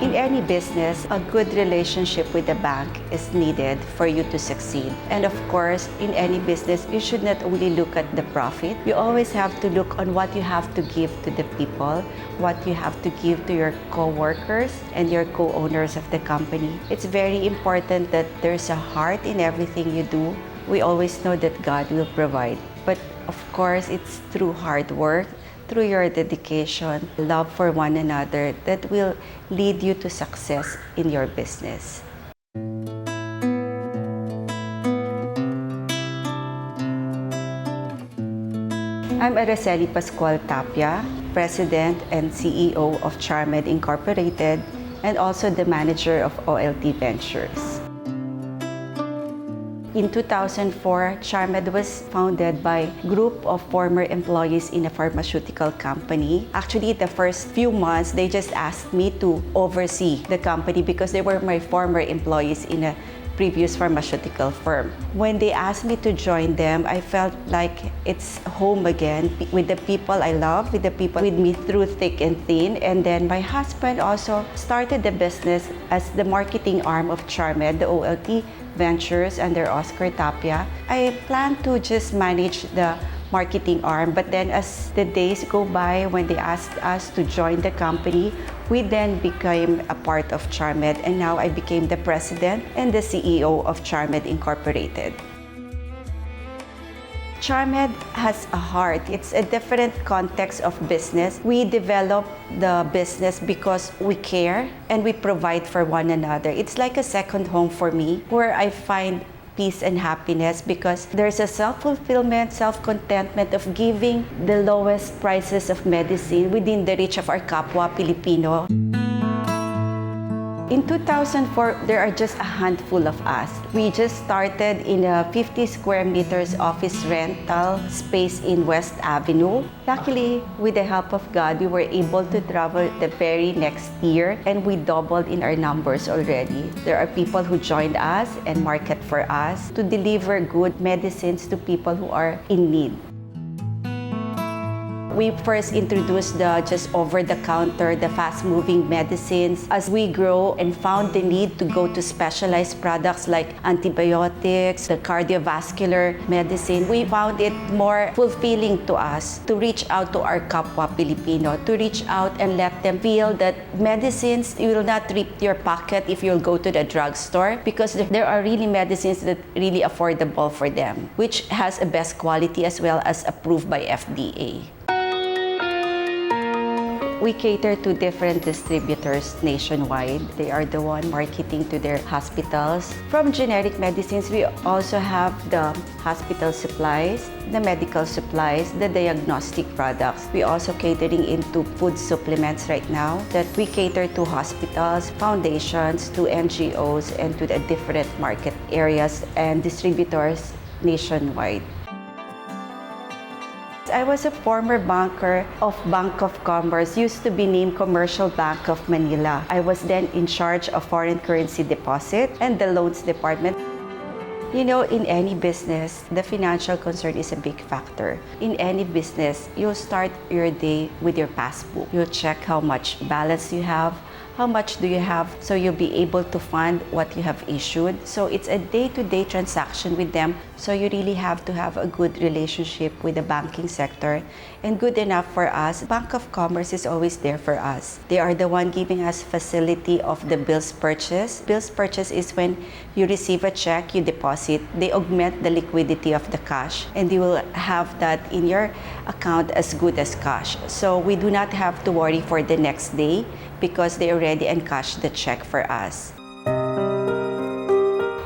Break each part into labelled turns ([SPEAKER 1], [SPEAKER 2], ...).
[SPEAKER 1] In any business, a good relationship with the bank is needed for you to succeed. And of course, in any business, you should not only look at the profit. You always have to look on what you have to give to the people, what you have to give to your co-workers and your co-owners of the company. It's very important that there's a heart in everything you do. We always know that God will provide. But of course, it's through hard work, through your dedication, love for one another that will lead you to success in your business. I'm Araceli Pascual Tapia, President and CEO of Charmed Incorporated and also the manager of OLT Ventures. In 2004, Charmed was founded by a group of former employees in a pharmaceutical company. Actually, the first few months, they just asked me to oversee the company because they were my former employees in a previous pharmaceutical firm. When they asked me to join them, I felt like it's home again with the people I love, with the people with me through thick and thin. And then my husband also started the business as the marketing arm of Charmed, the OLT Ventures under Oscar Tapia. I plan to just manage the marketing arm, but then as the days go by, when they asked us to join the company, we then became a part of Charmed, and now I became the president and the CEO of Charmed Incorporated. Charmed has a heart. It's a different context of business. We develop the business because we care and we provide for one another. It's like a second home for me where I find peace and happiness because there's a self-fulfillment, self-contentment of giving the lowest prices of medicine within the reach of our kapwa Filipino. In 2004, there are just a handful of us. We just started in a 50 square meters office rental space in West Avenue. Luckily, with the help of God, we were able to travel the very next year and we doubled in our numbers already. There are people who joined us and market for us to deliver good medicines to people who are in need. We first introduced the just over-the-counter, the fast-moving medicines. As we grow and found the need to go to specialized products like antibiotics, the cardiovascular medicine, we found it more fulfilling to us to reach out to our kapwa Filipino, to reach out and let them feel that medicines will not rip your pocket if you'll go to the drugstore because there are really medicines that really affordable for them, which has a best quality as well as approved by FDA. We cater to different distributors nationwide. They are the one marketing to their hospitals. From generic medicines, we also have the hospital supplies, the medical supplies, the diagnostic products. We also catering into food supplements right now that we cater to hospitals, foundations, to NGOs, and to the different market areas and distributors nationwide. I was a former banker of Bank of Commerce, used to be named Commercial Bank of Manila. I was then in charge of foreign currency deposit and the loans department. You know, in any business, the financial concern is a big factor. In any business, you'll start your day with your passbook. You'll check how much balance you have, how much do you have, so you'll be able to fund what you have issued. So it's a day-to-day transaction with them. So you really have to have a good relationship with the banking sector. And good enough for us, Bank of Commerce is always there for us. They are the one giving us facility of the bills purchase. Bills purchase is when you receive a check, you deposit. They augment the liquidity of the cash and you will have that in your account as good as cash. So we do not have to worry for the next day because they already encashed the check for us.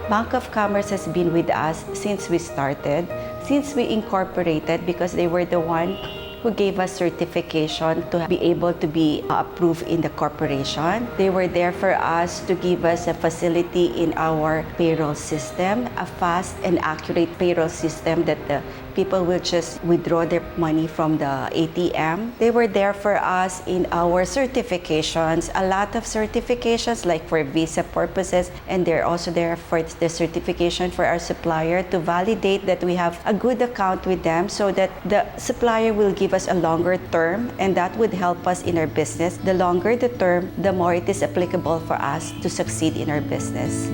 [SPEAKER 1] Bank of Commerce has been with us since we started, since we incorporated, because they were the one who gave us certification to be able to be approved in the corporation. They were there for us to give us a facility in our payroll system, a fast and accurate payroll system that the People will just withdraw their money from the ATM. They were there for us in our certifications, a lot of certifications like for visa purposes, and they're also there for the certification for our supplier to validate that we have a good account with them so that the supplier will give us a longer term, and that would help us in our business. The longer the term, the more it is applicable for us to succeed in our business.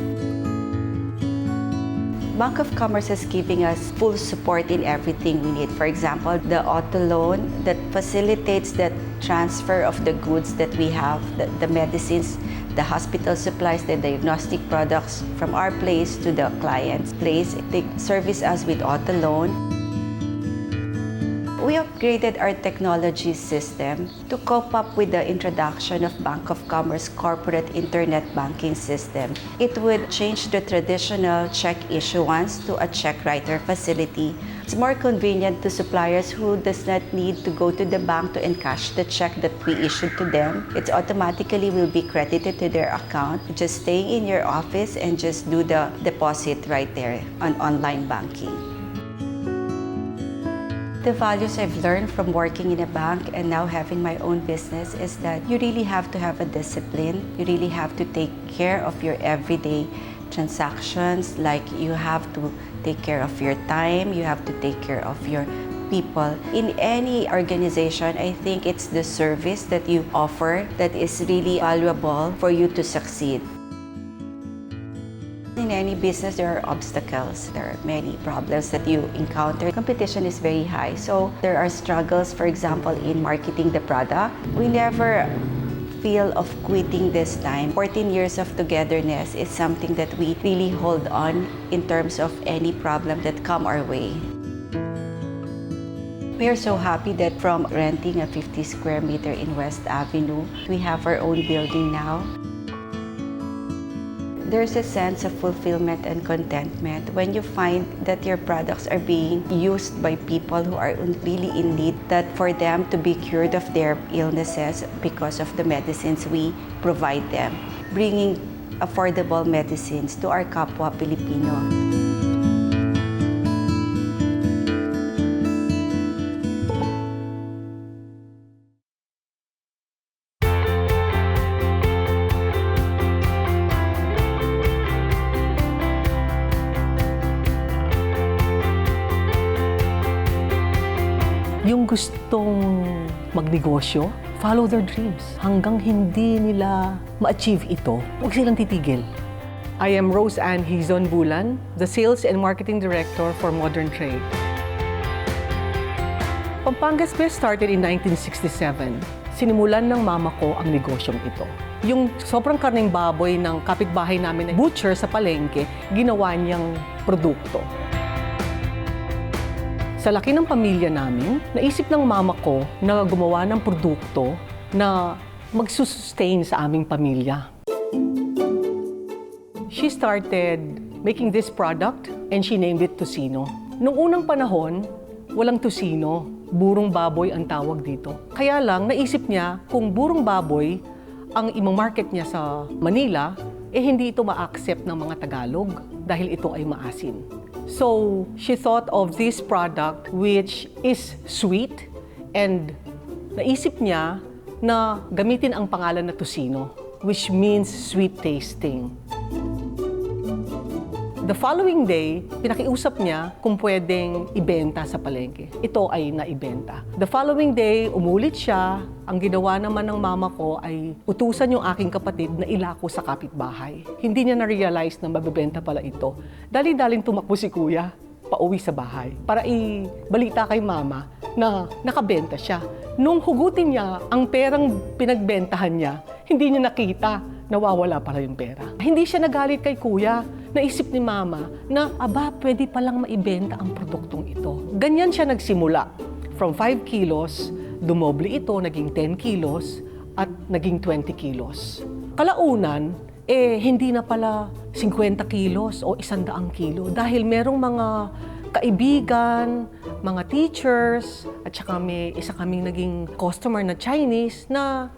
[SPEAKER 1] Bank of Commerce is giving us full support in everything we need. For example, the auto loan that facilitates the transfer of the goods that we have, the medicines, the hospital supplies, the diagnostic products from our place to the client's place. They service us with auto loan. We upgraded our technology system to cope up with the introduction of Bank of Commerce corporate internet banking system. It would change the traditional check issuance to a check writer facility. It's more convenient to suppliers who does not need to go to the bank to encash the check that we issued to them. It automatically will be credited to their account. Just staying in your office and just do the deposit right there on online banking. The values I've learned from working in a bank and now having my own business is that you really have to have a discipline. You really have to take care of your everyday transactions. Like you have to take care of your time, you have to take care of your people. In any organization, I think it's the service that you offer that is really valuable for you to succeed. In any business, there are obstacles. There are many problems that you encounter. Competition is very high. So there are struggles, for example, in marketing the product. We never feel of quitting this time. 14 years of togetherness is something that we really hold on in terms of any problem that come our way. We are so happy that from renting a 50 square meter in West Avenue, we have our own building now. There's a sense of fulfillment and contentment when you find that your products are being used by people who are really in need, that for them to be cured of their illnesses because of the medicines we provide them, bringing affordable medicines to our kapwa Filipino.
[SPEAKER 2] Yung gustong magnegosyo, follow their dreams. Hanggang hindi nila ma-achieve ito, huwag silang titigil. I am Rose Ann Hizon Bulan, the Sales and Marketing Director for Modern Trade. Pampanga's Best started in 1967. Sinimulan ng mama ko ang negosyong ito. Yung sobrang karneng baboy ng kapitbahay namin na butcher sa palengke, ginawa niyang produkto. Sa laki ng pamilya namin, naisip ng mama ko na gumawa ng produkto na magsusustain sa aming pamilya. She started making this product and she named it Tocino. Noong unang panahon, walang tocino, burong baboy ang tawag dito. Kaya lang, naisip niya kung burong baboy ang imang-market niya sa Manila, hindi ito ma-accept ng mga Tagalog dahil ito ay maasin. So, she thought of this product which is sweet and naisip niya na gamitin ang pangalan na Tocino, which means sweet tasting. The following day, pinakiusap niya kung pwedeng ibenta sa palengke. Ito ay naibenta. The following day, umulit siya. Ang ginawa naman ng mama ko ay utusan yung aking kapatid na ilako sa kapitbahay. Hindi niya na-realize na mabebenta pala ito. Dali-daling tumakbo si kuya pauwi sa bahay para ibalita kay mama na nakabenta siya. Nung hugutin niya ang perang pinagbentahan niya, hindi niya nakita, nawawala pala yung pera. Hindi siya nagalit kay kuya. Naisip ni mama na, pwede palang maibenta ang produktong ito. Ganyan siya nagsimula. From 5 kilos, dumoble ito, naging 10 kilos, at naging 20 kilos. Kalaunan, hindi na pala 50 kilos o 100 kilo dahil merong mga kaibigan, mga teachers, at saka may isa kaming naging customer na Chinese na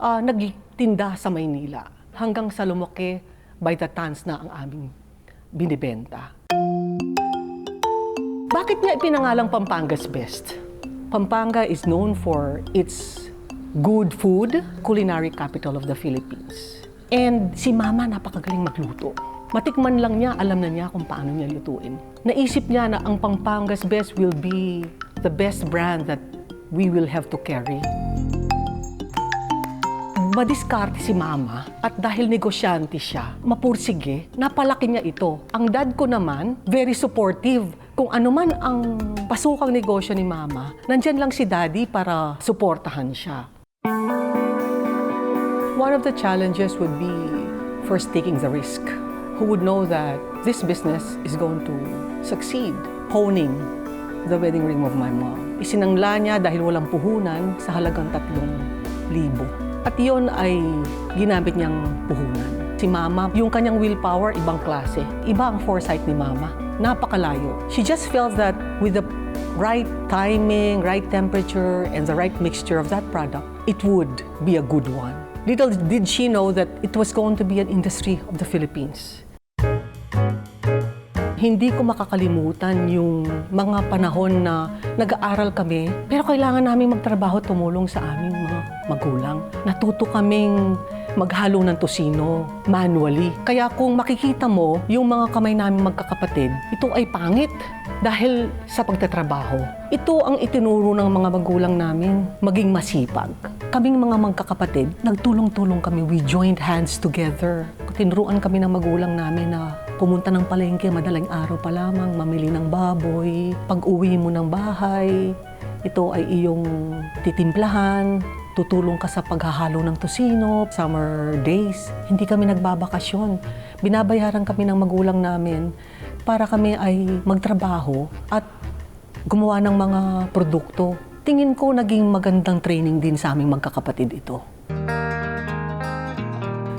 [SPEAKER 2] nagtinda sa Maynila. Hanggang sa lumaki, by the tons na ang aming binibenta. Bakit niya ipinangalang Pampanga's Best? Pampanga is known for its good food, culinary capital of the Philippines. And si Mama napakagaling magluto. Matikman lang niya, alam na niya kung paano niya lutuin. Naisip niya na ang Pampanga's Best will be the best brand that we will have to carry. Madiskarte si Mama at dahil negosyante siya, mapursige, napalaki niya ito. Ang dad ko naman, very supportive. Kung ano man ang pasukang negosyo ni Mama, nandyan lang si Daddy para suportahan siya. One of the challenges would be first taking the risk. Who would know that this business is going to succeed? Honing the wedding ring of my mom. Isinangla niya dahil walang puhunan sa halagang 3,000. At yun ay ginamit niyang puhunan. Si Mama, yung kanyang willpower, ibang klase. Iba ang foresight ni Mama. Napakalayo. She just felt that with the right timing, right temperature, and the right mixture of that product, it would be a good one. Little did she know that it was going to be an industry of the Philippines. Hindi ko makakalimutan yung mga panahon na nag-aaral kami, pero kailangan namin magtrabaho tumulong sa aming mga magulang. Natuto kaming maghalo ng tosino manually. Kaya kung makikita mo yung mga kamay namin magkakapatid, ito ay pangit dahil sa pagtatrabaho. Ito ang itinuro ng mga magulang namin, maging masipag. Kaming mga magkakapatid, nagtulong-tulong kami. We joined hands together. Tinuruan kami ng magulang namin na pumunta ng palengke madaling araw pa lamang, mamili ng baboy. Pag-uwi mo ng bahay, ito ay iyong titimplahan. Tutulong ka sa paghahalo ng tosino. Summer days, hindi kami nagbabakasyon. Binabayaran kami ng magulang namin para kami ay magtrabaho at gumawa ng mga produkto. Tingin ko naging magandang training din sa aming magkakapatid ito.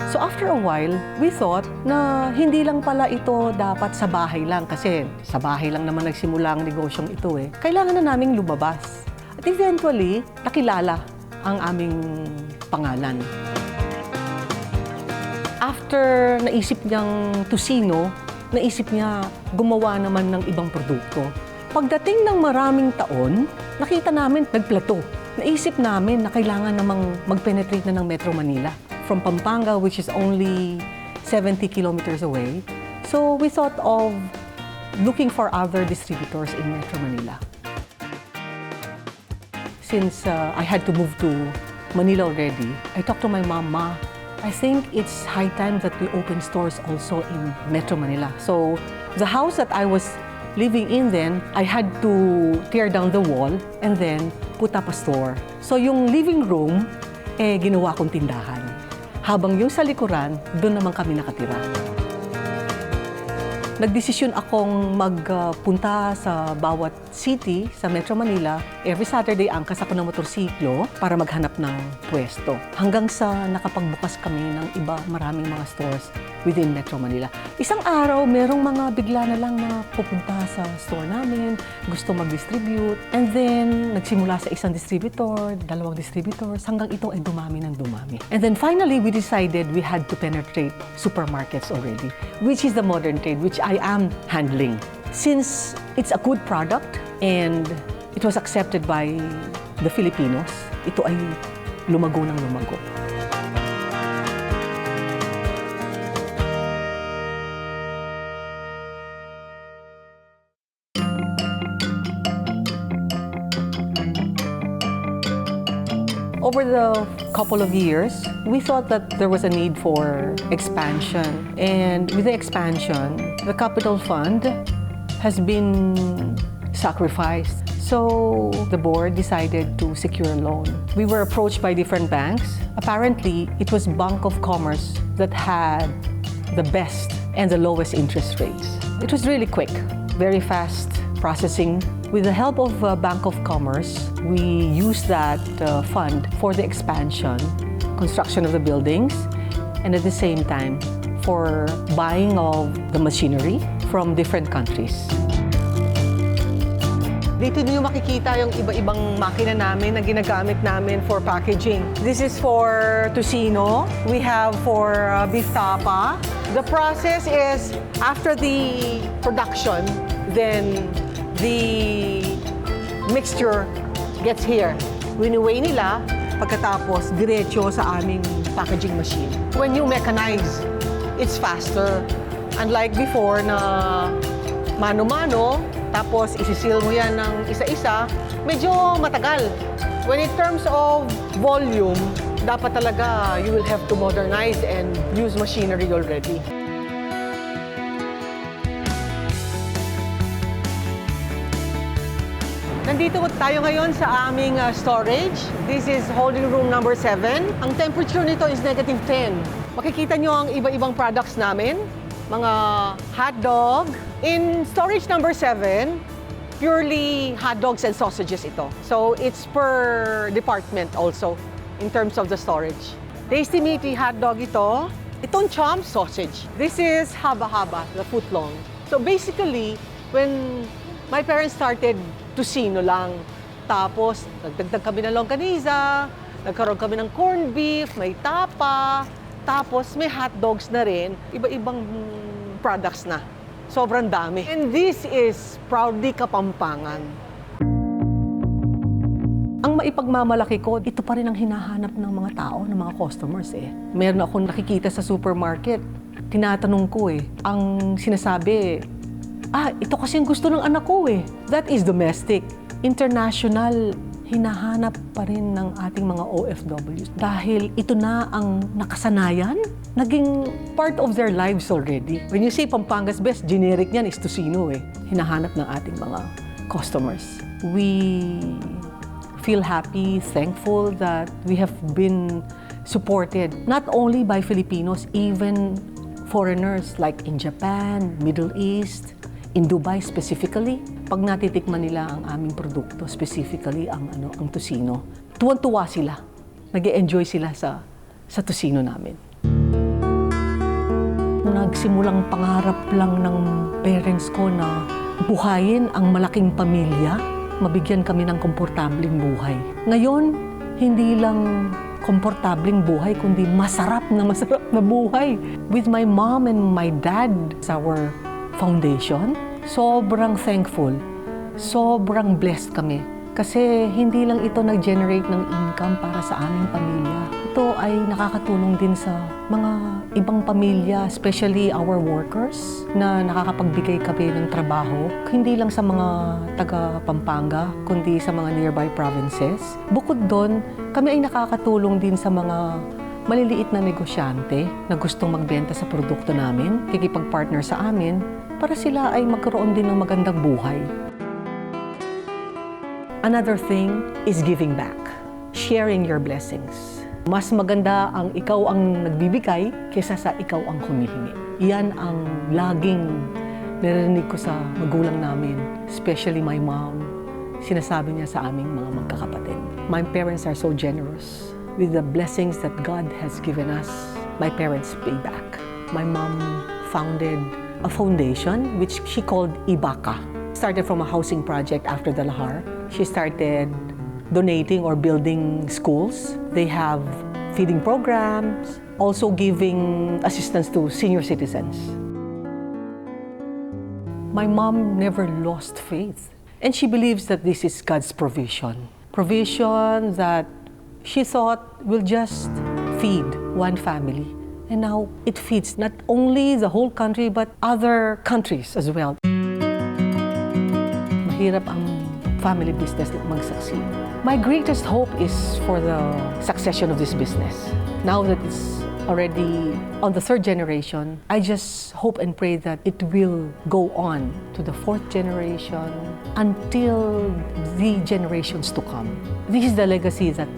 [SPEAKER 2] So after a while, we thought na hindi lang pala ito dapat sa bahay lang kasi sa bahay lang naman nagsimula ang negosyong ito eh. Kailangan na naming lumabas. At eventually, nakilala ang aming pangalan. After naisip niyang tosino, naisip niya gumawa naman ng ibang produkto. Pagdating ng maraming taon, nakita namin nagplato. Naisip namin na kailangan namang mag-penetrate na ng Metro Manila from Pampanga, which is only 70 kilometers away. So we thought of looking for other distributors in Metro Manila. Since I had to move to Manila already, I talked to my mom, Ma, I think it's high time that we open stores also in Metro Manila. So the house that I was living in then, I had to tear down the wall and then put up a store. So yung living room, ginawa kong tindahan. Habang yung sa likuran, doon naman kami nakatira. Nagdesisyon akong magpunta sa bawat city sa Metro Manila. Every Saturday, angkas ako ng motorsiklo para maghanap ng pwesto. Hanggang sa nakapagbukas kami ng iba, maraming mga stores within Metro Manila. Isang araw, merong mga bigla na lang na pupunta sa store namin, gusto mag-distribute. And then, nagsimula sa isang distributor, dalawang distributors, hanggang ito ay dumami ng dumami. And then finally, we decided we had to penetrate supermarkets already, which is the modern trade, which I am handling. Since it's a good product and it was accepted by the Filipinos, ito ay lumago ng lumago. Over the couple of years, we thought that there was a need for expansion. And with the expansion, the capital fund has been sacrificed. So the board decided to secure a loan. We were approached by different banks. Apparently, it was Bank of Commerce that had the best and the lowest interest rates. It was really quick, very fast processing. With the help of Bank of Commerce, we used that fund for the expansion, construction of the buildings, and at the same time, for buying of the machinery from different countries. Dito niyo makikita yung iba-ibang makina namin na ginagamit namin for packaging. This is for tocino. We have for beef tapa. The process is after the production, then the mixture gets here. Wini-weigh nila, pagkatapos diretso sa aming packaging machine. When you mechanize, it's faster. Unlike before na mano-mano, tapos isisil mo yan ng isa-isa, medyo matagal. When in terms of volume, dapat talaga you will have to modernize and use machinery already. Nandito tayo ngayon sa aming storage. This is holding room number 7. Ang temperature nito is -10. Makikita nyo ang iba-ibang products namin. Mga hotdog. In storage number 7, purely hot dogs and sausages ito. So it's per department also in terms of the storage. Tasty meaty hotdog ito. Itong chomp sausage. This is haba-haba, the footlong. So basically, when my parents started tusino lang. Tapos, nagdagdag kami ng longganisa, nagkaroon kami ng corned beef, may tapa, tapos may hot dogs na rin, iba-ibang products na. Sobrang dami. And this is proudly Kapampangan. Ang maipagmamalaki ko, ito pa rin ang hinahanap ng mga tao, ng mga customers eh. Meron akong nakikita sa supermarket, tinatanong ko eh, ang sinasabi, ito kasi ang gusto ng anak ko eh. That is domestic. International, hinahanap pa rin ng ating mga OFWs. Dahil ito na ang nakasanayan, naging part of their lives already. When you say Pampanga's best, generic niyan is tocino eh. Hinahanap ng ating mga customers. We feel happy, thankful that we have been supported not only by Filipinos, even foreigners like in Japan, Middle East, in Dubai specifically. Pag natitikman nila ang aming produkto, specifically ang tocino, tuwan-tuwa sila. Nag-e-enjoy sila sa tocino namin. Nagsimulang pangarap lang ng parents ko na buhayin ang malaking pamilya, mabigyan kami ng komportableng buhay. Ngayon, hindi lang komportableng buhay, kundi masarap na buhay. With my mom and my dad, our foundation, sobrang thankful, sobrang blessed kami. Kasi hindi lang ito nag-generate ng income para sa aming pamilya. Ito ay nakakatulong din sa mga ibang pamilya, especially our workers, na nakakapagbigay kami ng trabaho, hindi lang sa mga taga Pampanga, kundi sa mga nearby provinces. Bukod doon, kami ay nakakatulong din sa mga maliliit na negosyante na gustong magbenta sa produkto namin, kikipag-partner sa amin, para sila ay magkaroon din ng magandang buhay. Another thing is giving back, sharing your blessings. Mas maganda ang ikaw ang nagbibigay kaysa sa ikaw ang humihingi. Iyan ang laging narinig ko sa magulang namin, especially my mom. Sinasabi niya sa aming mga magkakapatid. My parents are so generous. With the blessings that God has given us, my parents pay back. My mom founded a foundation which she called Ibaka. Started from a housing project after the Lahar. She started donating or building schools. They have feeding programs, also giving assistance to senior citizens. My mom never lost faith, and she believes that this is God's provision. Provision that she thought will just feed one family. And now it feeds not only the whole country but other countries as well. Mahirap ang family business na mag-succeed. My greatest hope is for the succession of this business. Now that it's already on the 3rd generation, I just hope and pray that it will go on to the 4th generation until the generations to come. This is the legacy that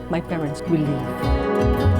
[SPEAKER 2] my parents will leave.